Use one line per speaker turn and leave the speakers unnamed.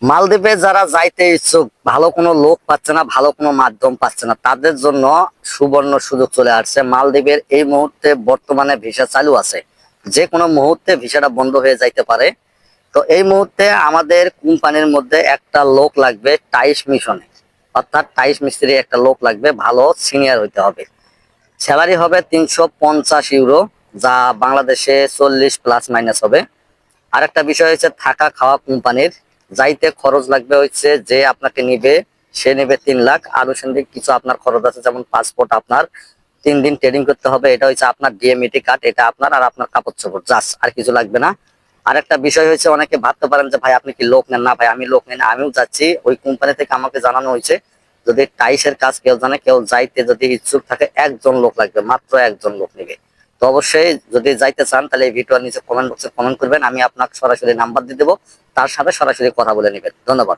মালদ্বীপে যারা যাইতে ইচ্ছুক, ভালো কোনো লোক পাচ্ছে না, ভালো কোনো মাধ্যম পাচ্ছে না, তাদের জন্য সুবর্ণ সুযোগ চলে আসছে। মালদ্বীপের এই মুহূর্তে বর্তমানে ভিসা চালু আছে, যে কোনো মুহূর্তে ভিসাটা বন্ধ হয়ে যাইতে পারে। তো এই মুহূর্তে আমাদের কোম্পানির মধ্যে একটা লোক লাগবে টাইস মিশনে, অর্থাৎ টাইস মিস্ত্রি একটা লোক লাগবে, ভালো সিনিয়র হইতে হবে। স্যালারি হবে 350 ইউরো, যা বাংলাদেশে 40 প্লাস মাইনাস হবে। আর একটা বিষয় হচ্ছে থাকা খাওয়া কোম্পানির, যাইতে খরচ লাগবে হচ্ছে যে আপনাকে নিবে সে নেবে 3 লাখ। আনুষঙ্গিক কিছু আপনার খরচ আছে, যেমন পাসপোর্ট আপনার 3 দিন ট্রেডিং করতে হবে, এটা হচ্ছে আপনার ডিএমইটি কার্ড, এটা আপনার আর আপনার কাপড় চোপড়, জাস্ট আর কিছু লাগবে না। আর একটা বিষয় হচ্ছে, অনেকে ভাবতে পারেন যে ভাই আপনি কি লোক নেন না, ভাই আমি লোক নেন, আমিও যাচ্ছি। ওই কোম্পানি থেকে আমাকে জানানো হয়েছে যদি টাইসের কাজ কেউ জানে, কেউ যাইতে যদি ইচ্ছুক থাকে, একজন লোক লাগবে, মাত্র একজন লোক নেবে। তো অবশ্যই যদি যাইতে চান তাহলে এই ভিডিওর নিচে কমেন্ট বক্সে কমেন্ট করবেন, আমি আপনাকে সরাসরি নাম্বার দিয়ে দেবো, তার সাথে সরাসরি কথা বলে নেবেন। ধন্যবাদ।